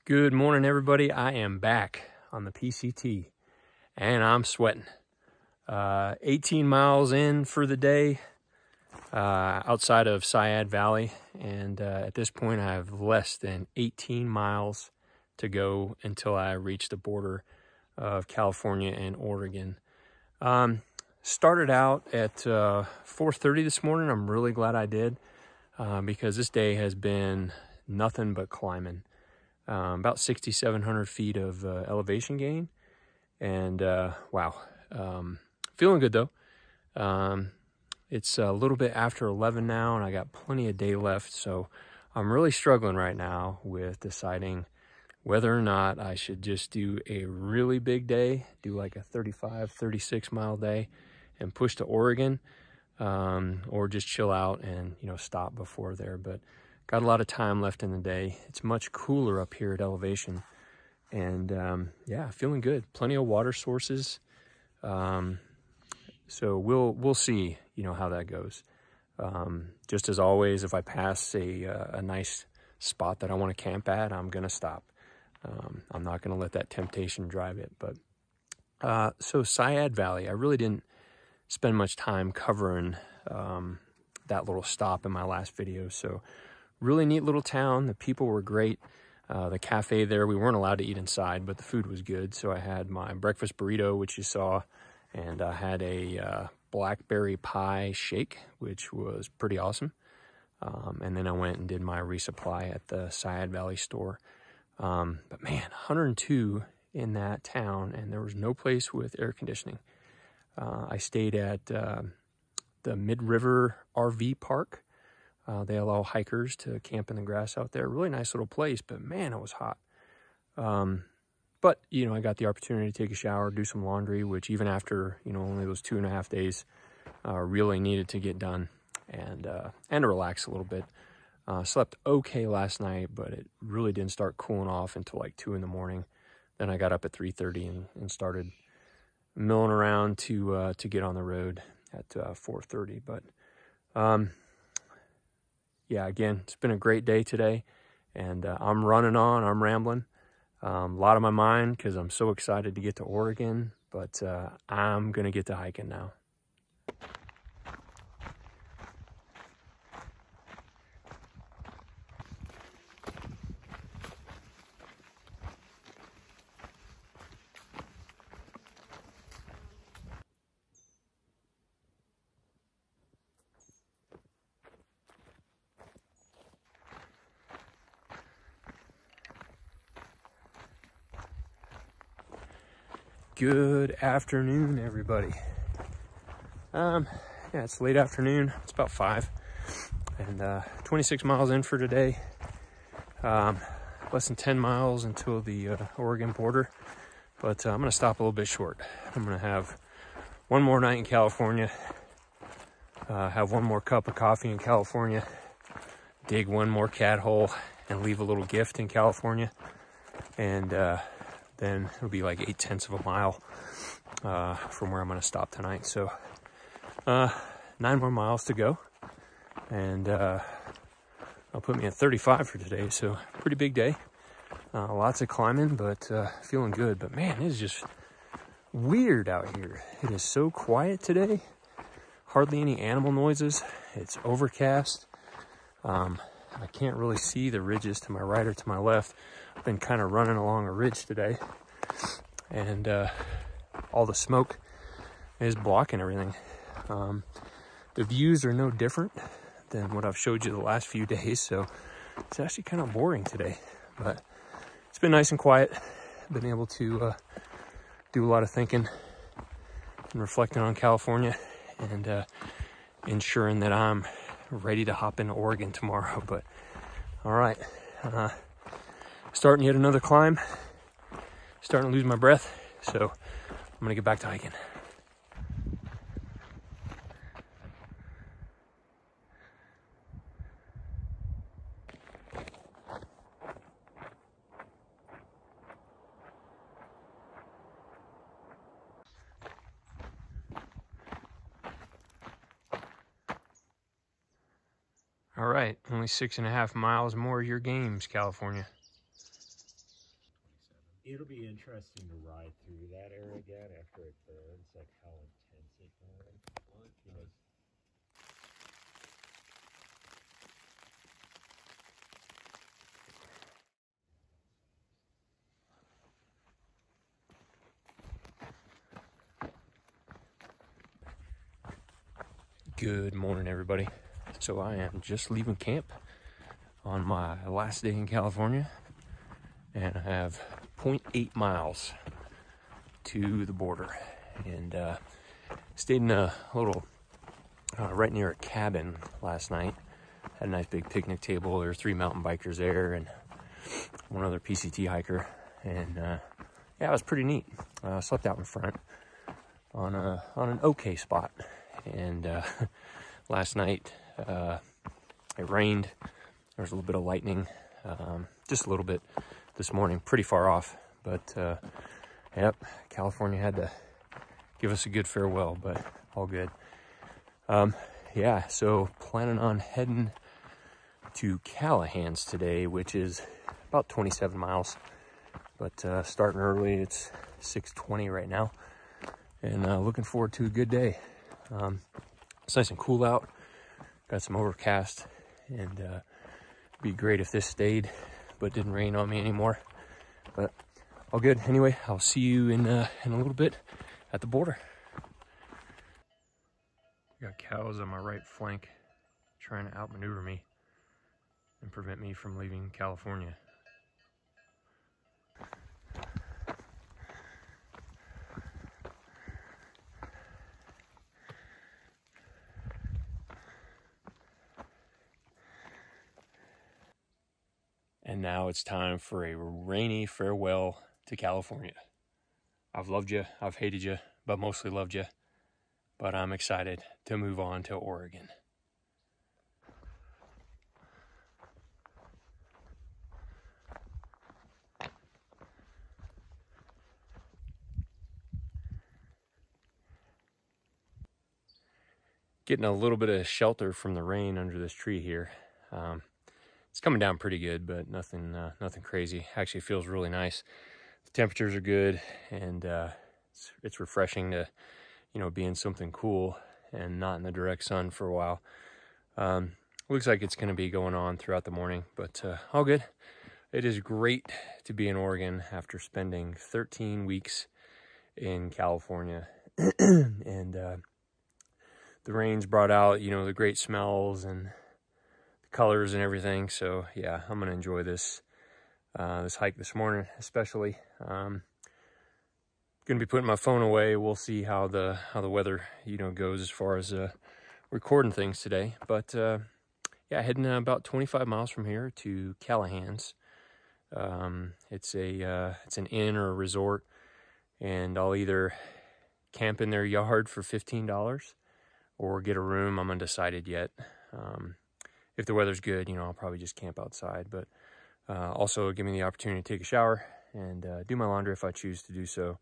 Good morning, everybody. I am back on the PCT and I'm sweating. 18 miles in for the day outside of Syad Valley. And at this point, I have less than 18 miles to go until I reach the border of California and Oregon. Started out at 4:30 this morning. I'm really glad I did because this day has been nothing but climbing. About 6,700 feet of elevation gain, and wow, feeling good though. It's a little bit after 11 now, and I got plenty of day left, so I'm really struggling right now with deciding whether or not I should just do a really big day, do like a 35, 36 mile day and push to Oregon, or just chill out and, stop before there. But got a lot of time left in the day. It's much cooler up here at elevation. And yeah, feeling good. Plenty of water sources. So we'll see, how that goes. Just as always, if I pass a nice spot that I want to camp at, I'm going to stop. I'm not going to let that temptation drive it. But so Syad Valley, I really didn't spend much time covering that little stop in my last video. So really neat little town. The people were great. The cafe there, we weren't allowed to eat inside, but the food was good. So I had my breakfast burrito, which you saw, and I had a blackberry pie shake, which was pretty awesome. And then I went and did my resupply at the Syad Valley store. But man, 102 in that town, and there was no place with air conditioning. I stayed at the Mid-River RV Park. They allow hikers to camp in the grass out there. Really nice little place, but man, it was hot. But, I got the opportunity to take a shower, do some laundry, which even after, only those 2.5 days, really needed to get done and to relax a little bit. Slept okay last night, but it really didn't start cooling off until like 2 in the morning. Then I got up at 3:30 and started milling around to get on the road at 4:30. But, yeah, again, it's been a great day today, and I'm running on, I'm rambling. A lot on my mind because I'm so excited to get to Oregon, but I'm going to get to hiking now. Good afternoon, everybody. Yeah, it's late afternoon. It's about 5, and 26 miles in for today. Less than 10 miles until the Oregon border, but I'm gonna stop a little bit short. I'm gonna have one more night in California, have one more cup of coffee in California, dig one more cat hole, and leave a little gift in California, and then it'll be like 0.8 of a mile from where I'm going to stop tonight. So 9 more miles to go, and that'll put me at 35 for today. So pretty big day. Lots of climbing, but feeling good. But man, it is just weird out here. It is so quiet today. Hardly any animal noises. It's overcast. I can't really see the ridges to my right or to my left. I've been kind of running along a ridge today, and all the smoke is blocking everything. The views are no different than what I've showed you the last few days, so it's actually kind of boring today, but it's been nice and quiet. I've been able to do a lot of thinking and reflecting on California, and ensuring that I'm ready to hop into Oregon tomorrow. But all right, starting yet another climb, starting to lose my breath, so I'm gonna get back to hiking. All right, only 6.5 miles more of your games, California. It'll be interesting to ride through that area again after it burns, like how intense it burns. You know, Good morning, everybody. So I am just leaving camp on my last day in California, and I have 0.8 miles to the border, and stayed in a little right near a cabin last night. Had a nice big picnic table. There were 3 mountain bikers there and one other PCT hiker, and yeah, it was pretty neat. Slept out in front on an okay spot. And last night it rained. There was a little bit of lightning, just a little bit this morning, pretty far off, but yep, California had to give us a good farewell, but all good. Yeah, so planning on heading to Callahan's today, which is about 27 miles, but starting early. It's 6:20 right now, and looking forward to a good day. It's nice and cool out. Got some overcast, and it'd be great if this stayed, but didn't rain on me anymore. But all good. Anyway, I'll see you in a little bit at the border. Got cows on my right flank trying to outmaneuver me and prevent me from leaving California. And now it's time for a rainy farewell to California. I've loved you, I've hated you, but mostly loved you. But I'm excited to move on to Oregon. Getting a little bit of shelter from the rain under this tree here. It's coming down pretty good, but nothing crazy. Actually, it feels really nice. The temperatures are good, and it's refreshing to, you know, be in something cool and not in the direct sun for a while. Looks like it's going to be going on throughout the morning, but all good. It is great to be in Oregon after spending 13 weeks in California, and the rains brought out, you know, the great smells and colors and everything. So yeah, I'm gonna enjoy this this hike this morning, especially. Gonna be putting my phone away. We'll see how the weather, you know, goes as far as recording things today. But yeah, heading about 25 miles from here to Callahan's. It's an inn or a resort, and I'll either camp in their yard for $15 or get a room. I'm undecided yet. If the weather's good, you know, I'll probably just camp outside, but also give me the opportunity to take a shower and do my laundry if I choose to do so,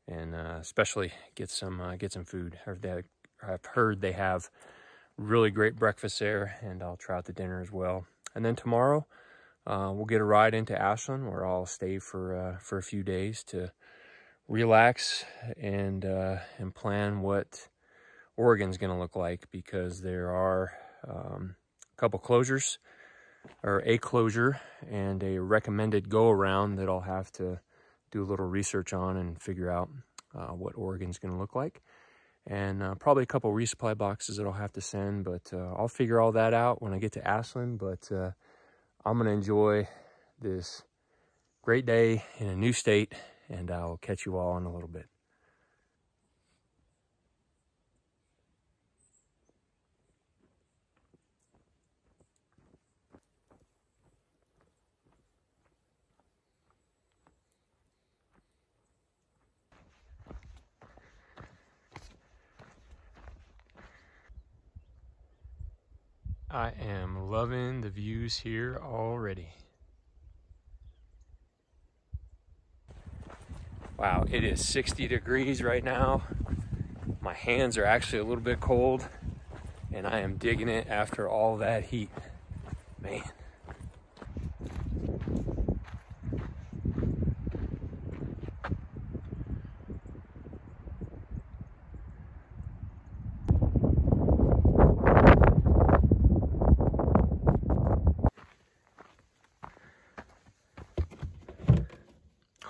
and especially get some food. I've heard they have really great breakfast there, and I'll try out the dinner as well. And then tomorrow we'll get a ride into Ashland, where I'll stay for a few days to relax and plan what Oregon's going to look like, because there are couple closures, or a closure and a recommended go around that I'll have to do a little research on and figure out what Oregon's going to look like, and probably a couple resupply boxes that I'll have to send, but I'll figure all that out when I get to Ashland. But I'm going to enjoy this great day in a new state, and I'll catch you all in a little bit. I am loving the views here already. Wow, it is 60 degrees right now. My hands are actually a little bit cold, and I am digging it after all that heat. Man.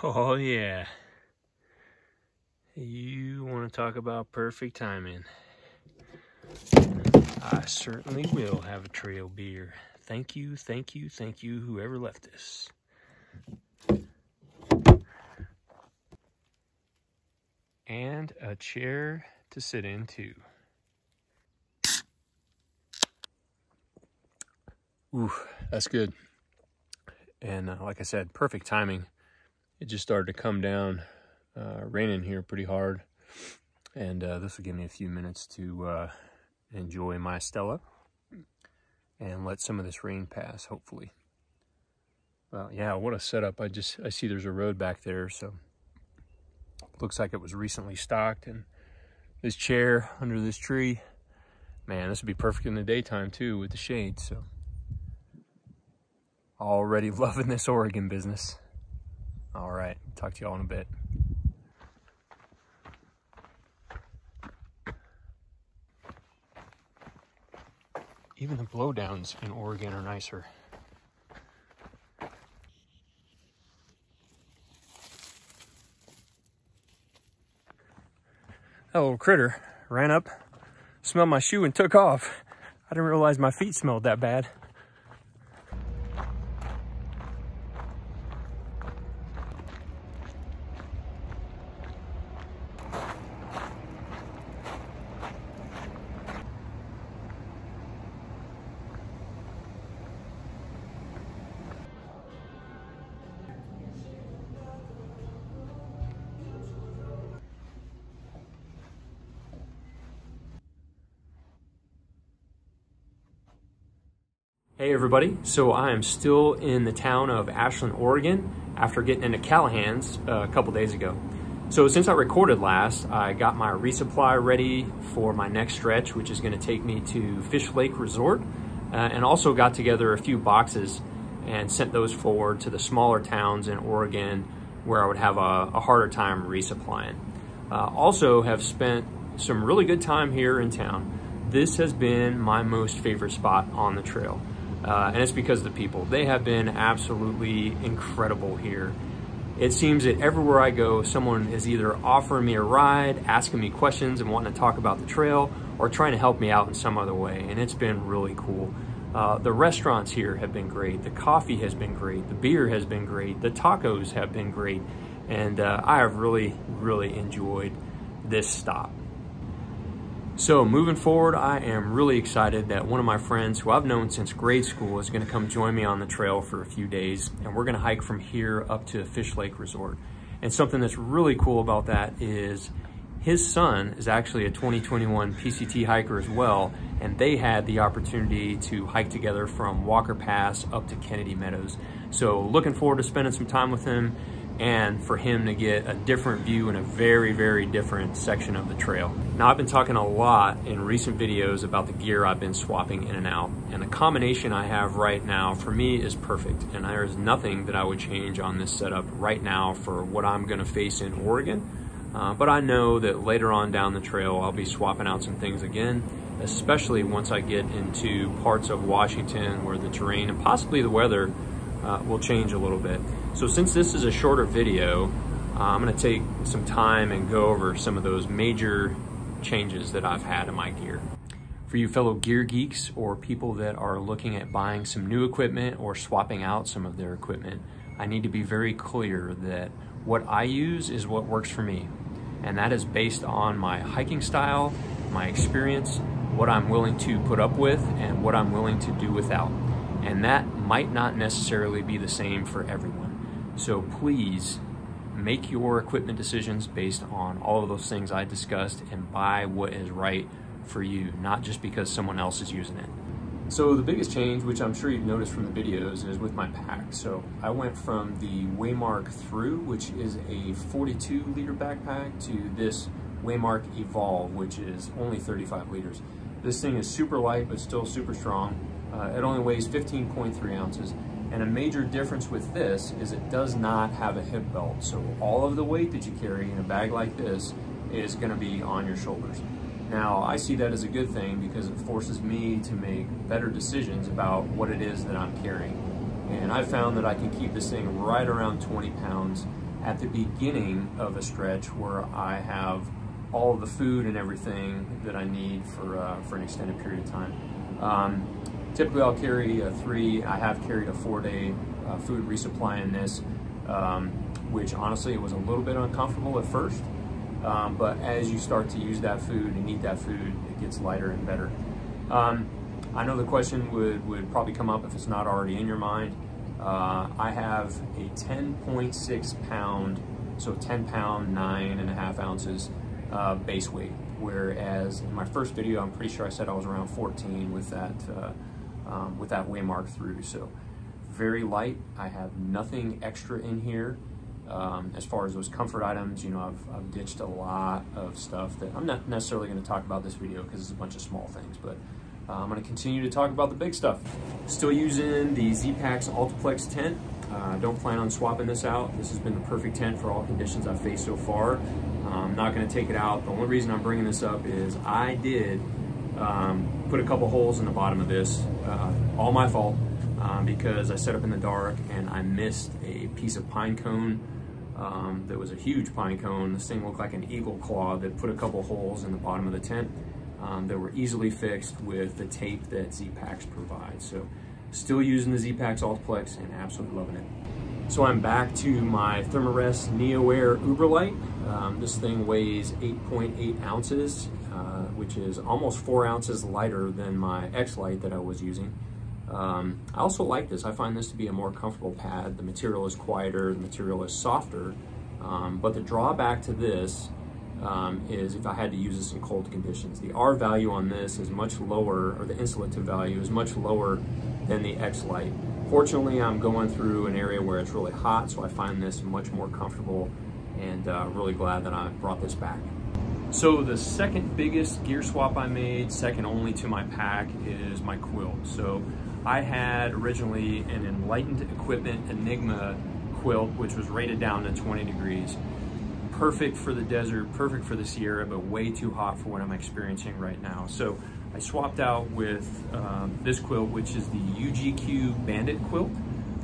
Oh yeah. You want to talk about perfect timing. I certainly will have a trail beer. Thank you, thank you, thank you, whoever left this. And a chair to sit in too. Ooh, that's good. And like I said, perfect timing. It just started to come down, raining here pretty hard. And this will give me a few minutes to enjoy my Stella and let some of this rain pass, hopefully. Well, yeah, what a setup. I see there's a road back there, so looks like it was recently stocked. And this chair under this tree, man, this would be perfect in the daytime too with the shade. So already loving this Oregon business. All right, talk to y'all in a bit. Even the blowdowns in Oregon are nicer. That little critter ran up, smelled my shoe, and took off. I didn't realize my feet smelled that bad. Hey everybody, so I am still in the town of Ashland, Oregon after getting into Callahan's a couple days ago. So since I recorded last, I got my resupply ready for my next stretch, which is going to take me to Fish Lake Resort, and also got together a few boxes and sent those forward to the smaller towns in Oregon where I would have a harder time resupplying. Also have spent some really good time here in town. This has been my most favorite spot on the trail. And it's because of the people. They have been absolutely incredible here. It seems that everywhere I go, someone is either offering me a ride, asking me questions and wanting to talk about the trail, or trying to help me out in some other way, and it's been really cool. The restaurants here have been great. The coffee has been great. The beer has been great. The tacos have been great. And I have really, really enjoyed this stop. So moving forward, I am really excited that one of my friends who I've known since grade school is going to come join me on the trail for a few days, and we're going to hike from here up to Fish Lake Resort. And something that's really cool about that is his son is actually a 2021 PCT hiker as well, and they had the opportunity to hike together from Walker Pass up to Kennedy Meadows. So looking forward to spending some time with him and for him to get a different view in a very, very different section of the trail. Now, I've been talking a lot in recent videos about the gear I've been swapping in and out, and the combination I have right now for me is perfect, and there's nothing that I would change on this setup right now for what I'm gonna face in Oregon. But I know that later on down the trail, I'll be swapping out some things again, especially once I get into parts of Washington where the terrain and possibly the weather will change a little bit. So since this is a shorter video, I'm gonna take some time and go over some of those major changes that I've had in my gear. For you fellow gear geeks or people that are looking at buying some new equipment or swapping out some of their equipment, I need to be very clear that what I use is what works for me. And that is based on my hiking style, my experience, what I'm willing to put up with, and what I'm willing to do without. And that might not necessarily be the same for everyone. So please make your equipment decisions based on all of those things I discussed and buy what is right for you, not just because someone else is using it. So the biggest change, which I'm sure you've noticed from the videos, is with my pack. So I went from the Waymark Thru, which is a 42-liter backpack, to this Waymark Evolve, which is only 35 liters. This thing is super light, but still super strong. It only weighs 15.3 ounces. And a major difference with this is it does not have a hip belt. So all of the weight that you carry in a bag like this is gonna be on your shoulders. Now, I see that as a good thing because it forces me to make better decisions about what it is that I'm carrying. And I've found that I can keep this thing right around 20 pounds at the beginning of a stretch where I have all of the food and everything that I need for an extended period of time. Typically I'll carry a 3, I have carried a 4-day food resupply in this, which honestly it was a little bit uncomfortable at first, but as you start to use that food and eat that food, it gets lighter and better. I know the question would probably come up if it's not already in your mind. I have a 10.6 pound, so 10 pound, 9.5 ounces base weight, whereas in my first video, I'm pretty sure I said I was around 14 with that Waymark Thru. So very light. I have nothing extra in here. As far as those comfort items, you know, I've ditched a lot of stuff that I'm not necessarily going to talk about this video because it's a bunch of small things, but I'm going to continue to talk about the big stuff. Still using the Z-Packs Ultiplex tent. Don't plan on swapping this out. This has been the perfect tent for all conditions I've faced so far. I'm not going to take it out. The only reason I'm bringing this up is I did put a couple holes in the bottom of this. All my fault, because I set up in the dark and I missed a piece of pine cone. That was a huge pine cone. This thing looked like an eagle claw that put a couple holes in the bottom of the tent that were easily fixed with the tape that Z-Packs provides. So still using the Z-Packs Ultiplex and absolutely loving it. So I'm back to my Therm-A-Rest Neoair Uberlight. This thing weighs 8.8 ounces, which is almost 4 ounces lighter than my X-Lite that I was using. I also like this. I find this to be a more comfortable pad. The material is quieter, the material is softer, but the drawback to this is if I had to use this in cold conditions. The R value on this is much lower, or the insulative value is much lower than the X-Lite. Fortunately, I'm going through an area where it's really hot, so I find this much more comfortable, and really glad that I brought this back. So the second biggest gear swap I made, second only to my pack, is my quilt. So I had originally an Enlightened Equipment Enigma quilt, which was rated down to 20 degrees. Perfect for the desert, perfect for the Sierra, but way too hot for what I'm experiencing right now. So I swapped out with this quilt, which is the Ugq Bandit Quilt,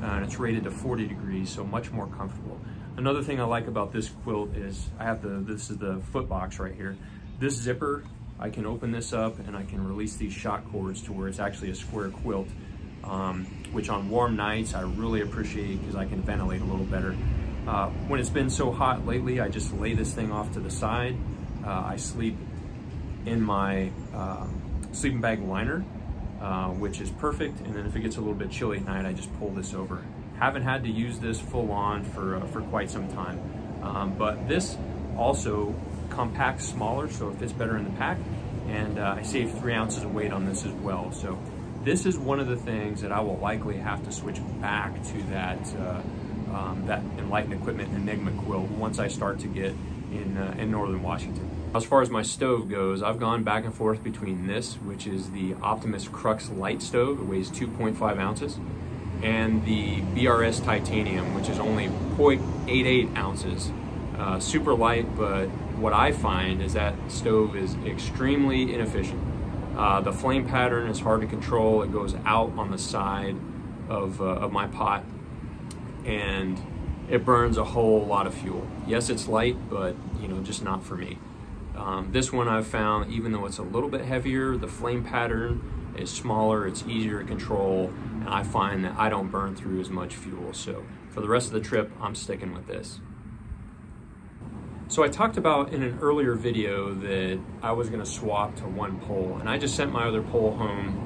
and it's rated to 40 degrees, so much more comfortable. Another thing I like about this quilt is I have this is the foot box right here. This zipper, I can open this up and I can release these shock cords to where it's actually a square quilt, which on warm nights I really appreciate because I can ventilate a little better. When it's been so hot lately, I just lay this thing off to the side. I sleep in my sleeping bag liner, which is perfect. And then if it gets a little bit chilly at night, I just pull this over. Haven't had to use this full on for quite some time. But this also compacts smaller, so it fits better in the pack. And I save 3 ounces of weight on this as well. So this is one of the things that I will likely have to switch back to that Enlightened Equipment Enigma quilt once I start to get in northern Washington. As far as my stove goes, I've gone back and forth between this, which is the Optimus Crux Light Stove. It weighs 2.5 ounces. And the BRS Titanium, which is only 0.88 ounces. Super light, but what I find is that stove is extremely inefficient. The flame pattern is hard to control. It goes out on the side of my pot, and it burns a whole lot of fuel. Yes, it's light, but you know, just not for me. This one I've found, even though it's a little bit heavier, the flame pattern is smaller, it's easier to control, and I find that I don't burn through as much fuel. So for the rest of the trip, I'm sticking with this. So I talked about in an earlier video that I was gonna swap to one pole, and I just sent my other pole home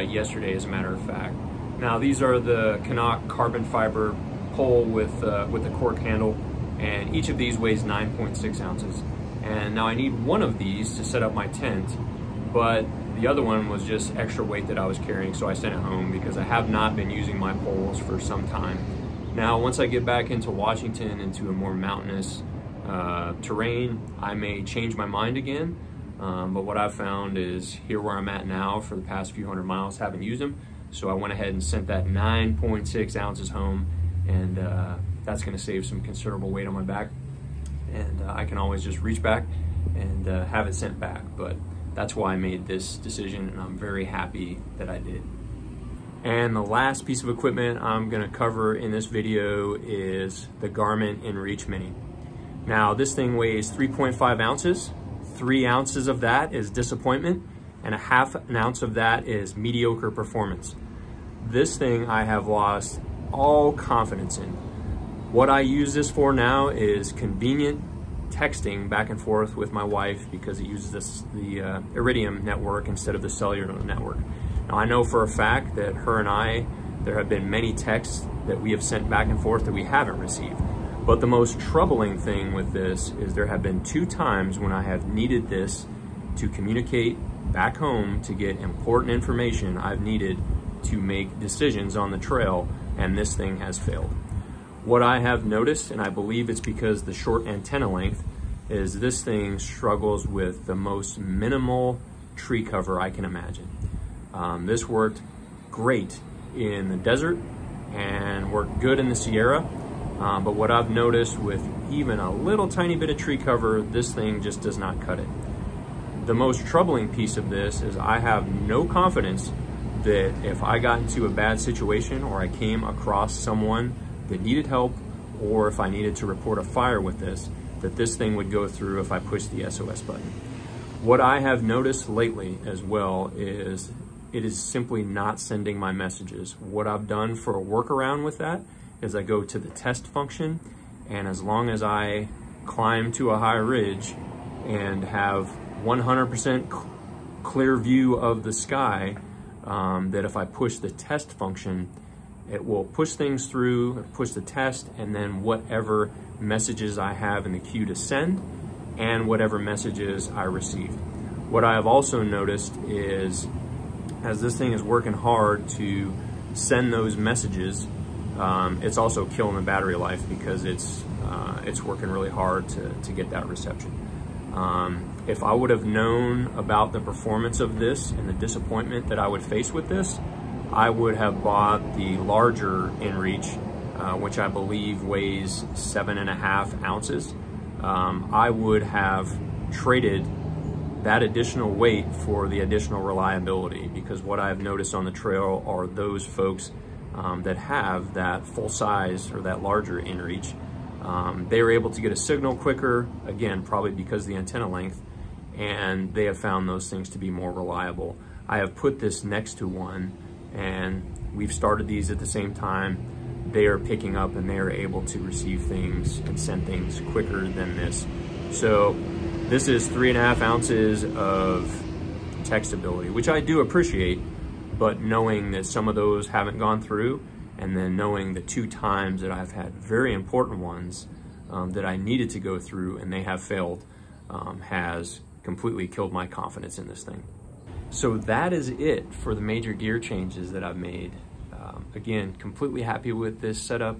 yesterday, as a matter of fact. Now these are the Canuck carbon fiber pole with the cork handle, and each of these weighs 9.6 ounces. And now I need one of these to set up my tent, but the other one was just extra weight that I was carrying, so I sent it home because I have not been using my poles for some time. Now, once I get back into Washington, into a more mountainous terrain, I may change my mind again. But what I've found is here where I'm at now for the past few hundred miles, haven't used them. So I went ahead and sent that 9.6 ounces home, and that's gonna save some considerable weight on my back. And I can always just reach back and have it sent back. But that's why I made this decision, and I'm very happy that I did. And the last piece of equipment I'm gonna cover in this video is the Garmin InReach Mini. Now this thing weighs 3.5 ounces. 3 ounces of that is disappointment, and 1/2 ounce of that is mediocre performance. This thing I have lost all confidence in. What I use this for now is convenient texting back and forth with my wife because it uses the Iridium network instead of the cellular network. Now I know for a fact that her and I, there have been many texts that we have sent back and forth that we haven't received. But the most troubling thing with this is there have been 2 times when I have needed this to communicate back home to get important information I've needed to make decisions on the trail, and this thing has failed. What I have noticed, and I believe it's because the short antenna length, is this thing struggles with the most minimal tree cover I can imagine. This worked great in the desert and worked good in the Sierra, but what I've noticed with even a little tiny bit of tree cover, this thing just does not cut it. The most troubling piece of this is I have no confidence that if I got into a bad situation or I came across someone that needed help, or if I needed to report a fire with this, that this thing would go through if I pushed the SOS button. What I have noticed lately as well is it is simply not sending my messages. What I've done for a workaround with that is I go to the test function, and as long as I climb to a high ridge and have 100% clear view of the sky, that if I push the test function, it will push things through, push the test, and then whatever messages I have in the queue to send and whatever messages I received. What I have also noticed is as this thing is working hard to send those messages, it's also killing the battery life because it's working really hard to get that reception. If I would have known about the performance of this and the disappointment that I would face with this, I would have bought the larger InReach, which I believe weighs 7.5 ounces. I would have traded that additional weight for the additional reliability, because what I've noticed on the trail are those folks that have that full size or that larger InReach, they were able to get a signal quicker, again, probably because of the antenna length, and they have found those things to be more reliable. I have put this next to one, and we've started these at the same time. They are picking up and they are able to receive things and send things quicker than this. So this is 3.5 ounces of text ability, which I do appreciate, but knowing that some of those haven't gone through, and then knowing the 2 times that I've had very important ones that I needed to go through and they have failed, has completely killed my confidence in this thing. So that is it for the major gear changes that I've made. Again, completely happy with this setup.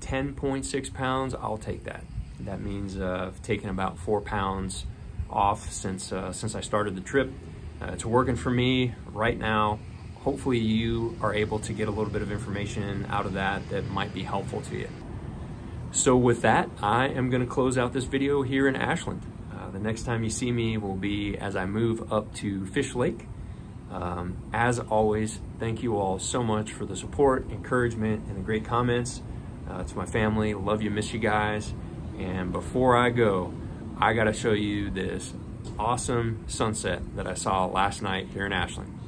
10.6 pounds, I'll take that. That means I've taken about 4 pounds off since I started the trip. It's working for me right now. Hopefully you are able to get a little bit of information out of that that might be helpful to you. So with that, I am gonna close out this video here in Ashland. The next time you see me will be as I move up to Fish Lake. As always, thank you all so much for the support, encouragement, and the great comments. To my family, love you, miss you guys. And before I go, I gotta show you this awesome sunset that I saw last night here in Ashland.